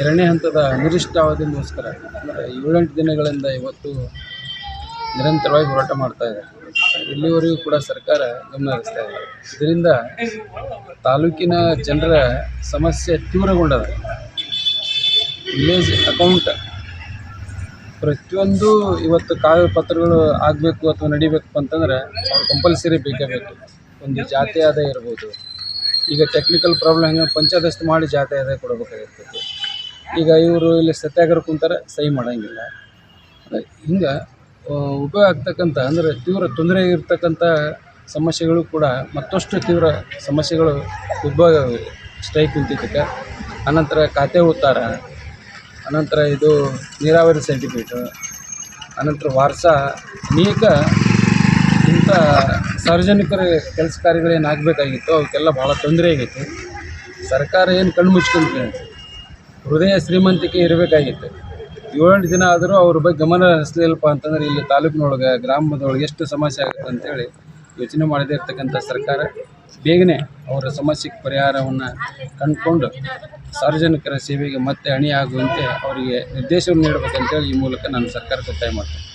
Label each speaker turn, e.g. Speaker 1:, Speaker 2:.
Speaker 1: ಎರಡನೇ ಹಂತದ ಅನಿರ್ದಿಷ್ಟಾವಧಿಗೋಸ್ಕರ ಅಂದರೆ 7-8 ದಿನಗಳಿಂದ ಇವತ್ತು ನಿರಂತರವಾಗಿ ಹೋರಾಟ ಮಾಡ್ತಾ ಇದೆ. ಇಲ್ಲಿವರೆಗೂ ಕೂಡ ಸರ್ಕಾರ ಗಮನ ಹರಿಸ್ತಾ ಇದೆ. ಇದರಿಂದ ತಾಲೂಕಿನ ಜನರ ಸಮಸ್ಯೆ ತೀವ್ರಗೊಂಡದ. ವಿಲೇಜ್ ಅಕೌಂಟ್ ಪ್ರತಿಯೊಂದು ಇವತ್ತು ಕಾಗದ ಪತ್ರಗಳು ಆಗಬೇಕು ಅಥವಾ ನಡಿಬೇಕು ಅಂತಂದ್ರೆ ಅವ್ರು ಕಂಪಲ್ಸರಿ ಬೇಕೇ ಬೇಕು. ಒಂದು ಜಾತಿ ಆದಾಯ ಇರ್ಬೋದು. ಈಗ ಟೆಕ್ನಿಕಲ್ ಪ್ರಾಬ್ಲಮ್ ಹೆಂಗೆ ಪಂಚಾಯತ್ ಮಾಡಿ ಜಾತಿ ಆದಾಯ ಕೊಡಬೇಕಾಗಿರ್ತೈತಿ. ಈಗ ಇವರು ಇಲ್ಲಿ ಸತ್ಯಾಗ್ರಹ ಕುಂತಾರೆ ಸಹಿ ಮಾಡೋಂಗಿಲ್ಲ. ಹಿಂಗೆ ಉಪಯೋಗ ಆಗ್ತಕ್ಕಂಥ ಅಂದರೆ ತೀವ್ರ ತೊಂದರೆ ಇರ್ತಕ್ಕಂಥ ಸಮಸ್ಯೆಗಳು ಕೂಡ ಮತ್ತಷ್ಟು ತೀವ್ರ ಸಮಸ್ಯೆಗಳು ಉದ್ಭವ ಸ್ಟ್ರೈಕ್ ಕುಂತಿದ್ದಕ್ಕೆ. ಅನಂತರ ಖಾತೆ ಉತ್ತಾರ, ಅನಂತರ ಇದು ನೀರಾವರಿ ಸರ್ಟಿಫಿಕೇಟು, ಅನಂತರ ವಾರಸ ಅನೇಕ ಇಂಥ ಸಾರ್ವಜನಿಕರ ಕೆಲಸ ಕಾರ್ಯಗಳೇನು ಆಗಬೇಕಾಗಿತ್ತು ಅವಕ್ಕೆಲ್ಲ ಭಾಳ ತೊಂದರೆ ಆಗೈತಿ. ಸರ್ಕಾರ ಏನು ಕಣ್ಣು ಮುಚ್ಕೊಂಡು ಹೃದಯ ಶ್ರೀಮಂತಿಕೆ ಇರಬೇಕಾಗಿತ್ತು. 7 ದಿನ ಆದರೂ ಅವ್ರ ಬಗ್ಗೆ ಗಮನ ಹರಿಸಲಿಲ್ಲಪ್ಪ ಅಂತಂದ್ರೆ ಇಲ್ಲಿ ತಾಲೂಕಿನೊಳಗೆ ಗ್ರಾಮದೊಳಗೆ ಎಷ್ಟು ಸಮಸ್ಯೆ ಆಗುತ್ತೆ ಅಂತೇಳಿ ಯೋಚನೆ ಮಾಡದೇ ಇರ್ತಕ್ಕಂಥ ಸರ್ಕಾರ ಬೇಗನೆ ಅವರ ಸಮಸ್ಯೆಗೆ ಪರಿಹಾರವನ್ನು ಕಂಡುಕೊಂಡು ಸಾರ್ವಜನಿಕರ ಸೇವೆಗೆ ಮತ್ತೆ ಅಣಿಯಾಗುವಂತೆ ಅವರಿಗೆ ನಿರ್ದೇಶನ ನೀಡಬೇಕಂತೇಳಿ ಈ ಮೂಲಕ ನಾನು ಸರ್ಕಾರಕ್ಕೆ ಒತ್ತಾಯ ಮಾಡ್ತೇನೆ.